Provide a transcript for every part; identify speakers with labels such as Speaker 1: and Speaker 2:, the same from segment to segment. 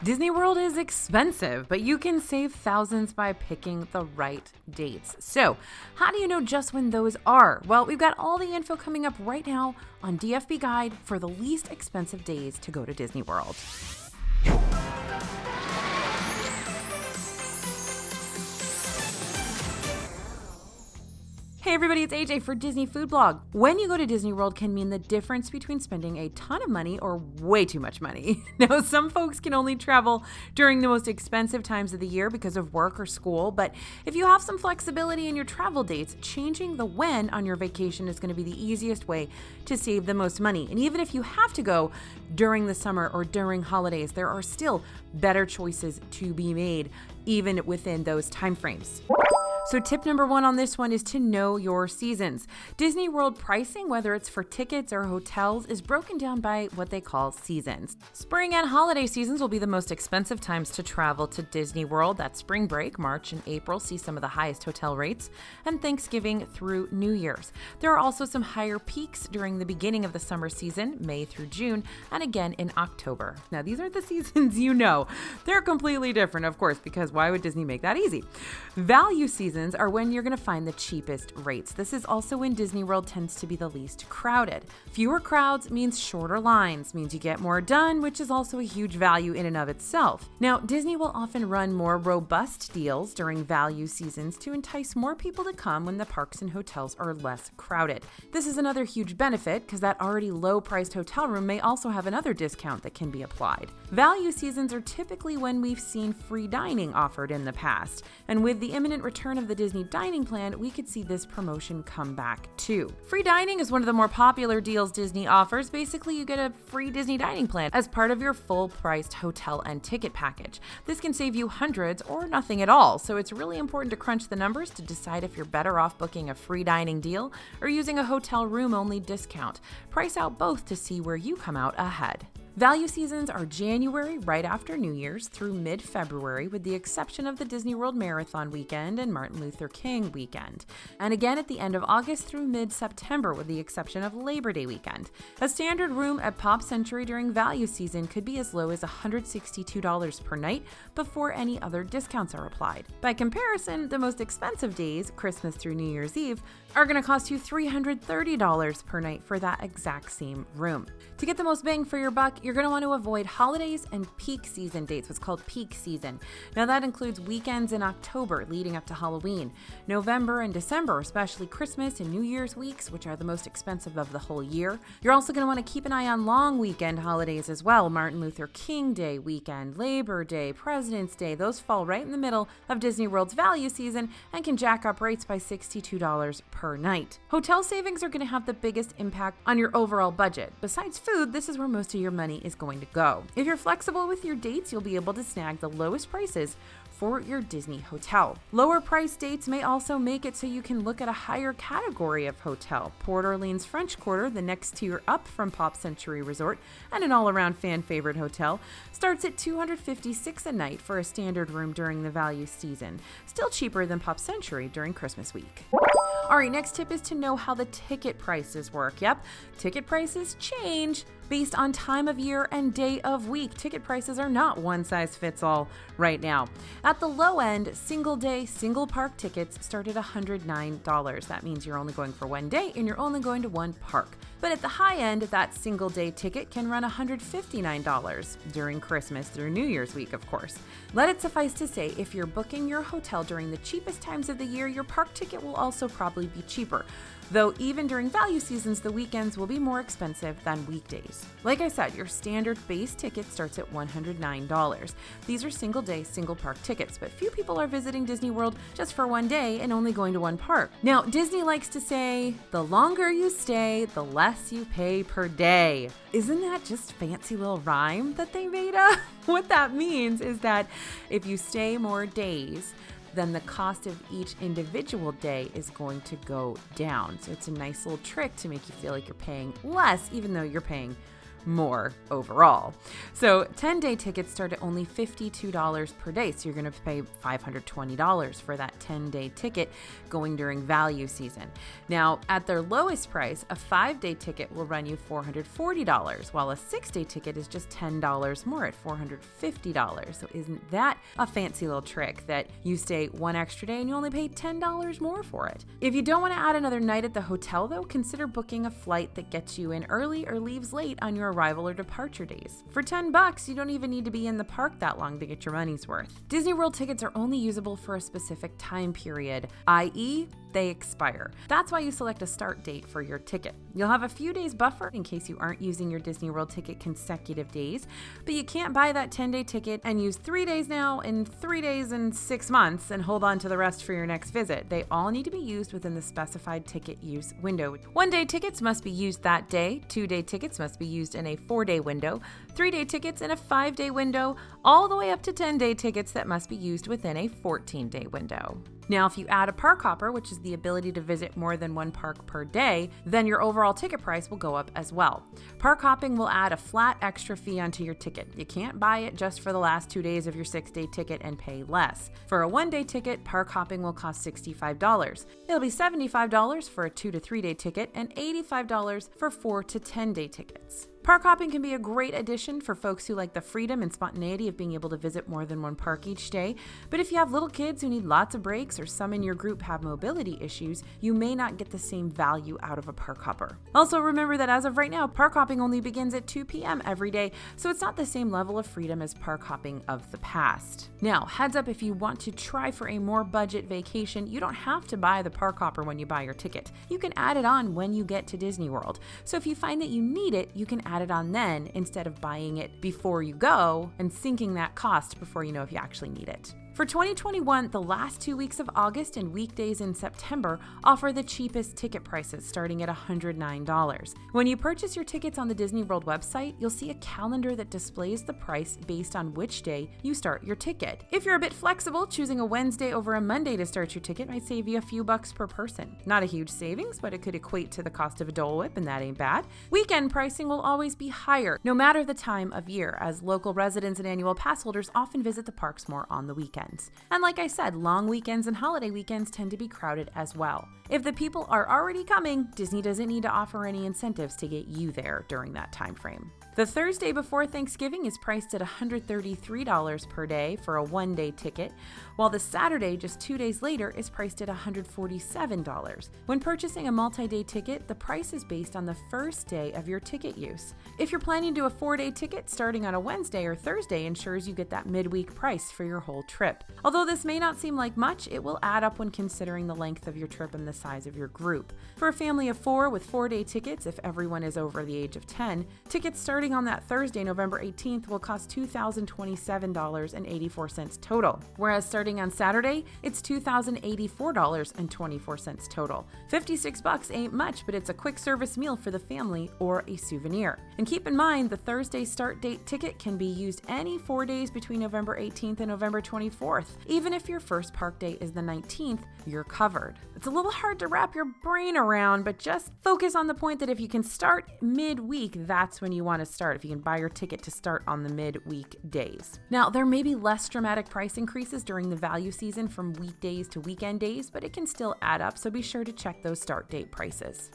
Speaker 1: Disney World is expensive, but you can save thousands by picking the right dates. So, how do you know just when those are? Well, we've got all the info coming up right now on DFB Guide for the least expensive days to go to Disney World. Hey everybody, it's AJ for Disney Food Blog. When you go to Disney World can mean the difference between spending a ton of money or way too much money. Now, some folks can only travel during the most expensive times of the year because of work or school, but if you have some flexibility in your travel dates, changing the when on your vacation is going to be the easiest way to save the most money. And even if you have to go during the summer or during holidays, there are still better choices to be made even within those timeframes. So tip number one on this one is to know your seasons. Disney World pricing, whether it's for tickets or hotels, is broken down by what they call seasons. Spring and holiday seasons will be the most expensive times to travel to Disney World. That's spring break, March and April, see some of the highest hotel rates, and Thanksgiving through New Year's. There are also some higher peaks during the beginning of the summer season, May through June, and again in October. Now, these are the seasons you know. They're completely different, of course, because why would Disney make that easy? Value seasons are when you're going to find the cheapest rates. This is also when Disney World tends to be the least crowded. Fewer crowds means shorter lines, means you get more done, which is also a huge value in and of itself. Now, Disney will often run more robust deals during value seasons to entice more people to come when the parks and hotels are less crowded. This is another huge benefit because that already low-priced hotel room may also have another discount that can be applied. Value seasons are typically when we've seen free dining offered in the past, and with the imminent return of the Disney Dining Plan, we could see this promotion come back too. Free dining is one of the more popular deals Disney offers. Basically, you get a free Disney Dining Plan as part of your full-priced hotel and ticket package. This can save you hundreds or nothing at all, so it's really important to crunch the numbers to decide if you're better off booking a free dining deal or using a hotel room-only discount. Price out both to see where you come out ahead. Value seasons are January right after New Year's through mid-February, with the exception of the Disney World Marathon weekend and Martin Luther King weekend. And again at the end of August through mid-September, with the exception of Labor Day weekend. A standard room at Pop Century during value season could be as low as $162 per night before any other discounts are applied. By comparison, the most expensive days, Christmas through New Year's Eve, are going to cost you $330 per night for that exact same room. To get the most bang for your buck, you're going to want to avoid holidays and peak season dates, what's called peak season. Now that includes weekends in October leading up to Halloween, November and December, especially Christmas and New Year's weeks, which are the most expensive of the whole year. You're also going to want to keep an eye on long weekend holidays as well. Martin Luther King Day weekend, Labor Day, President's Day, those fall right in the middle of Disney World's value season and can jack up rates by $62 per night. Hotel savings are going to have the biggest impact on your overall budget. Besides food, this is where most of your money is going to go. If you're flexible with your dates, you'll be able to snag the lowest prices for your Disney hotel. Lower price dates may also make it so you can look at a higher category of hotel. Port Orleans French Quarter, the next tier up from Pop Century Resort, and an all-around fan favorite hotel, starts at $256 a night for a standard room during the value season. Still cheaper than Pop Century during Christmas week. All right, next tip is to know how the ticket prices work. Yep, ticket prices change based on time of year and day of week. Ticket prices are not one size fits all right now. At the low end, single day, single park tickets start at $109. That means you're only going for one day and you're only going to one park. But at the high end, that single day ticket can run $159 during Christmas through New Year's week, of course. Let it suffice to say, if you're booking your hotel during the cheapest times of the year, your park ticket will also probably be cheaper. Though even during value seasons, the weekends will be more expensive than weekdays. Like I said, your standard base ticket starts at $109. These are single day, single park tickets, but few people are visiting Disney World just for one day and only going to one park. Now, Disney likes to say, the longer you stay, the less you pay per day. Isn't that just fancy little rhyme that they made up? What that means is that if you stay more days, then the cost of each individual day is going to go down. So it's a nice little trick to make you feel like you're paying less, even though you're paying more overall. So 10-day tickets start at only $52 per day. So you're going to pay $520 for that 10-day ticket going during value season. Now, at their lowest price, a 5-day ticket will run you $440, while a 6-day ticket is just $10 more at $450. So isn't that a fancy little trick that you stay one extra day and you only pay $10 more for it? If you don't want to add another night at the hotel, though, consider booking a flight that gets you in early or leaves late on your arrival or departure days. For $10, you don't even need to be in the park that long to get your money's worth. Disney World tickets are only usable for a specific time period, i.e., they expire. That's why you select a start date for your ticket. You'll have a few days buffer in case you aren't using your Disney World ticket consecutive days, but you can't buy that 10-day ticket and use 3 days now and 3 days in 6 months and hold on to the rest for your next visit. They all need to be used within the specified ticket use window. 1-day tickets must be used that day, 2-day tickets must be used in a 4-day window, 3-day tickets in a 5-day window, all the way up to 10-day tickets that must be used within a 14-day window. Now, if you add a park hopper, which is the ability to visit more than one park per day, then your overall ticket price will go up as well. Park hopping will add a flat extra fee onto your ticket. You can't buy it just for the last 2 days of your 6-day ticket and pay less. For a 1-day ticket, park hopping will cost $65. It'll be $75 for a 2 to 3-day ticket and $85 for 4 to 10-day tickets. Park hopping can be a great addition for folks who like the freedom and spontaneity of being able to visit more than one park each day, but if you have little kids who need lots of breaks or some in your group have mobility issues, you may not get the same value out of a park hopper. Also, remember that as of right now, park hopping only begins at 2 p.m. every day, so it's not the same level of freedom as park hopping of the past. Now, heads up, if you want to try for a more budget vacation, you don't have to buy the park hopper when you buy your ticket. You can add it on when you get to Disney World. So if you find that you need it, you can add it on then instead of buying it before you go and sinking that cost before you know if you actually need it. For 2021, the last 2 weeks of August and weekdays in September offer the cheapest ticket prices, starting at $109. When you purchase your tickets on the Disney World website, you'll see a calendar that displays the price based on which day you start your ticket. If you're a bit flexible, choosing a Wednesday over a Monday to start your ticket might save you a few bucks per person. Not a huge savings, but it could equate to the cost of a Dole Whip, and that ain't bad. Weekend pricing will always be higher, no matter the time of year, as local residents and annual pass holders often visit the parks more on the weekend. And like I said, long weekends and holiday weekends tend to be crowded as well. If the people are already coming, Disney doesn't need to offer any incentives to get you there during that time frame. The Thursday before Thanksgiving is priced at $133 per day for a 1-day ticket, while the Saturday, just 2 days later, is priced at $147. When purchasing a multi-day ticket, the price is based on the first day of your ticket use. If you're planning to do a 4-day ticket, starting on a Wednesday or Thursday ensures you get that midweek price for your whole trip. Although this may not seem like much, it will add up when considering the length of your trip and the size of your group. For a family of 4 with 4-day tickets, if everyone is over the age of 10, tickets starting on that Thursday, November 18th, will cost $2,027.84 total, whereas starting on Saturday, it's $2,084.24 total. $56 ain't much, but it's a quick service meal for the family or a souvenir. And keep in mind, the Thursday start date ticket can be used any 4 days between November 18th and November 24th. Even if your first park date is the 19th, you're covered. It's a little hard to wrap your brain around, but just focus on the point that if you can start midweek, that's when you want to start, if you can buy your ticket to start on the midweek days. Now, there may be less dramatic price increases during the value season from weekdays to weekend days, but it can still add up, so be sure to check those start date prices.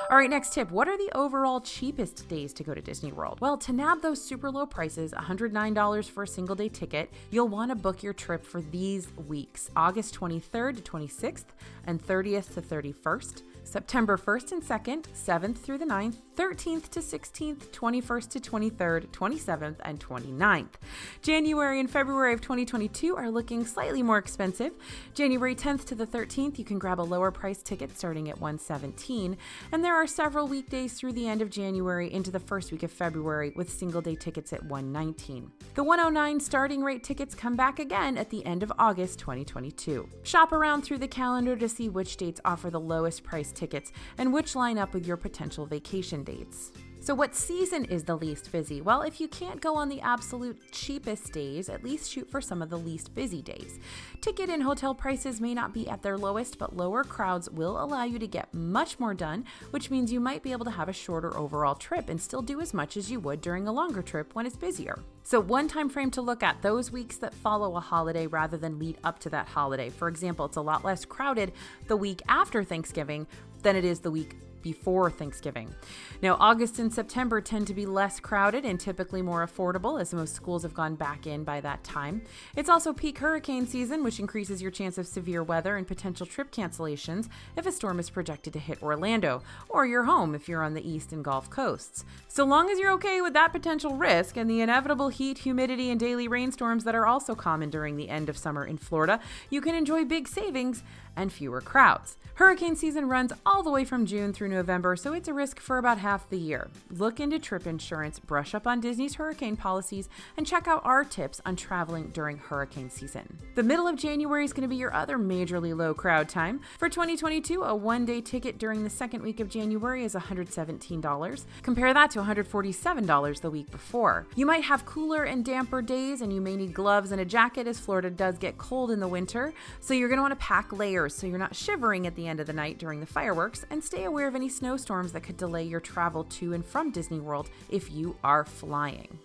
Speaker 1: All right, next tip. What are the overall cheapest days to go to Disney World? Well, to nab those super low prices, $109 for a single day ticket, you'll want to book your trip for these weeks: August 23rd to 26th and 30th to 31st, September 1st and 2nd, 7th through the 9th, 13th to 16th, 21st to 23rd, 27th, and 29th. January and February of 2022 are looking slightly more expensive. January 10th to the 13th, you can grab a lower price ticket starting at $117, and there are several weekdays through the end of January into the first week of February with single day tickets at $119. The $109 starting rate tickets come back again at the end of August 2022. Shop around through the calendar to see which dates offer the lowest price tickets and which line up with your potential vacation dates. So what season is the least busy? Well, if you can't go on the absolute cheapest days, at least shoot for some of the least busy days. Ticket and hotel prices may not be at their lowest, but lower crowds will allow you to get much more done, which means you might be able to have a shorter overall trip and still do as much as you would during a longer trip when it's busier. So one time frame to look at, those weeks that follow a holiday rather than lead up to that holiday. For example, it's a lot less crowded the week after Thanksgiving than it is the week before Thanksgiving. Now, August and September tend to be less crowded and typically more affordable, as most schools have gone back in by that time. It's also peak hurricane season, which increases your chance of severe weather and potential trip cancellations if a storm is projected to hit Orlando, or your home if you're on the East and Gulf coasts. So long as you're okay with that potential risk and the inevitable heat, humidity, and daily rainstorms that are also common during the end of summer in Florida, you can enjoy big savings and fewer crowds. Hurricane season runs all the way from June through November, so it's a risk for about half the year. Look into trip insurance, brush up on Disney's hurricane policies, and check out our tips on traveling during hurricane season. The middle of January is going to be your other majorly low crowd time. For 2022, a one-day ticket during the second week of January is $117. Compare that to $147 the week before. You might have cooler and damper days, and you may need gloves and a jacket as Florida does get cold in the winter, so you're going to want to pack layers so you're not shivering at the end of the night during the fireworks, and stay aware of any snowstorms that could delay your travel to and from Disney World if you are flying.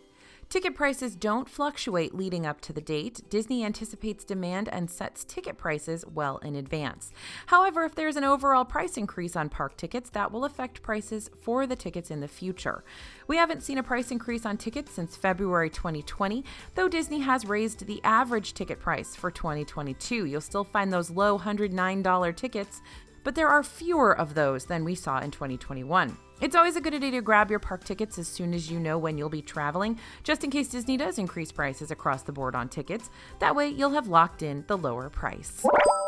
Speaker 1: Ticket prices don't fluctuate leading up to the date. Disney anticipates demand and sets ticket prices well in advance. However, if there's an overall price increase on park tickets, that will affect prices for the tickets in the future. We haven't seen a price increase on tickets since February 2020, though Disney has raised the average ticket price for 2022. You'll still find those low $109 tickets, but there are fewer of those than we saw in 2021. It's always a good idea to grab your park tickets as soon as you know when you'll be traveling, just in case Disney does increase prices across the board on tickets. That way, you'll have locked in the lower price.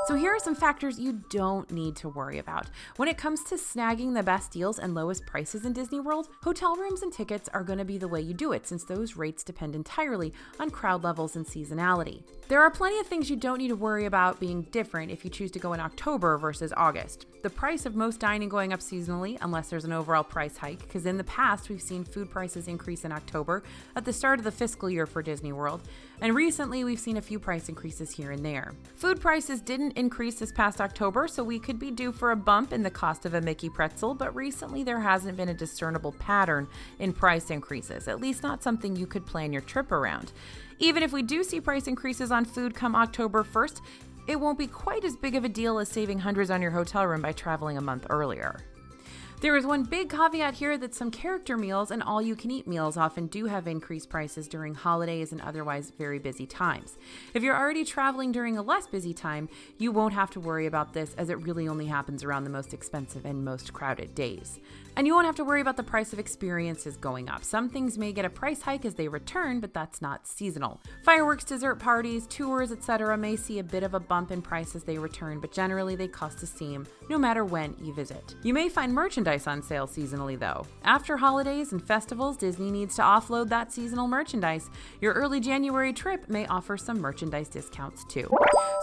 Speaker 1: So here are some factors you don't need to worry about. When it comes to snagging the best deals and lowest prices in Disney World, hotel rooms and tickets are going to be the way you do it, since those rates depend entirely on crowd levels and seasonality. There are plenty of things you don't need to worry about being different if you choose to go in October versus August. The price of most dining going up seasonally, unless there's an overall price hike, because in the past we've seen food prices increase in October at the start of the fiscal year for Disney World, and recently we've seen a few price increases here and there. Food prices didn't increase this past October, so we could be due for a bump in the cost of a Mickey pretzel, but recently there hasn't been a discernible pattern in price increases, at least not something you could plan your trip around. Even if we do see price increases on food come October 1st, it won't be quite as big of a deal as saving hundreds on your hotel room by traveling a month earlier. There is one big caveat here that some character meals and all-you-can-eat meals often do have increased prices during holidays and otherwise very busy times. If you're already traveling during a less busy time, you won't have to worry about this, as it really only happens around the most expensive and most crowded days. And you won't have to worry about the price of experiences going up. Some things may get a price hike as they return, but that's not seasonal. Fireworks, dessert parties, tours, etc. may see a bit of a bump in price as they return, but generally they cost the same no matter when you visit. You may find merchandise on sale seasonally though. After holidays and festivals, Disney needs to offload that seasonal merchandise. Your early January trip may offer some merchandise discounts too.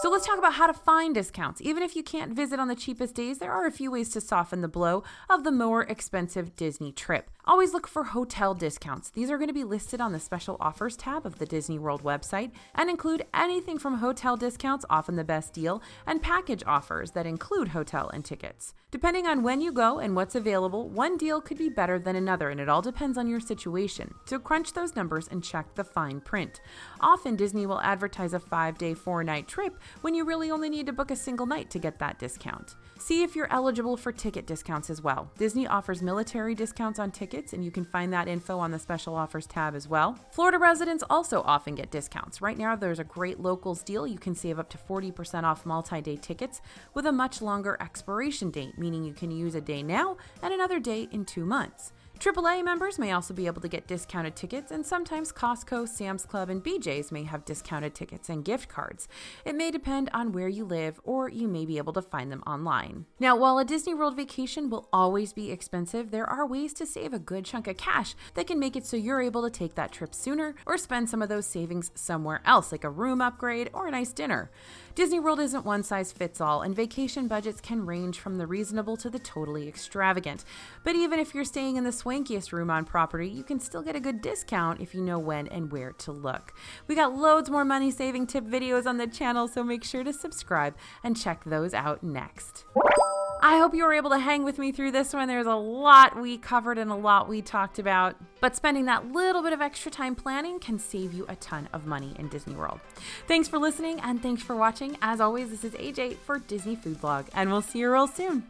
Speaker 1: So let's talk about how to find discounts. Even if you can't visit on the cheapest days, there are a few ways to soften the blow of the more expensive Disney trip. Always look for hotel discounts. These are going to be listed on the special offers tab of the Disney World website and include anything from hotel discounts, often the best deal, and package offers that include hotel and tickets. Depending on when you go and what's available, one deal could be better than another, and it all depends on your situation. So crunch those numbers and check the fine print. Often Disney will advertise a 5-day, 4-night trip when you really only need to book a single night to get that discount. See if you're eligible for ticket discounts as well. Disney offers military discounts on tickets, and you can find that info on the special offers tab as well. Florida residents also often get discounts. Right now, there's a great locals deal. You can save up to 40% off multi-day tickets with a much longer expiration date, meaning you can use a day now and another day in 2 months. AAA members may also be able to get discounted tickets, and sometimes Costco, Sam's Club, and BJ's may have discounted tickets and gift cards. It may depend on where you live, or you may be able to find them online. Now, while a Disney World vacation will always be expensive, there are ways to save a good chunk of cash that can make it so you're able to take that trip sooner or spend some of those savings somewhere else, like a room upgrade or a nice dinner. Disney World isn't one size fits all, and vacation budgets can range from the reasonable to the totally extravagant. But even if you're staying in the swing swankiest room on property, you can still get a good discount if you know when and where to look. We got loads more money-saving tip videos on the channel, so make sure to subscribe and check those out next. I hope you were able to hang with me through this one. There's a lot we covered and a lot we talked about, but spending that little bit of extra time planning can save you a ton of money in Disney World. Thanks for listening and thanks for watching. As always, this is AJ for Disney Food Blog, and we'll see you real soon.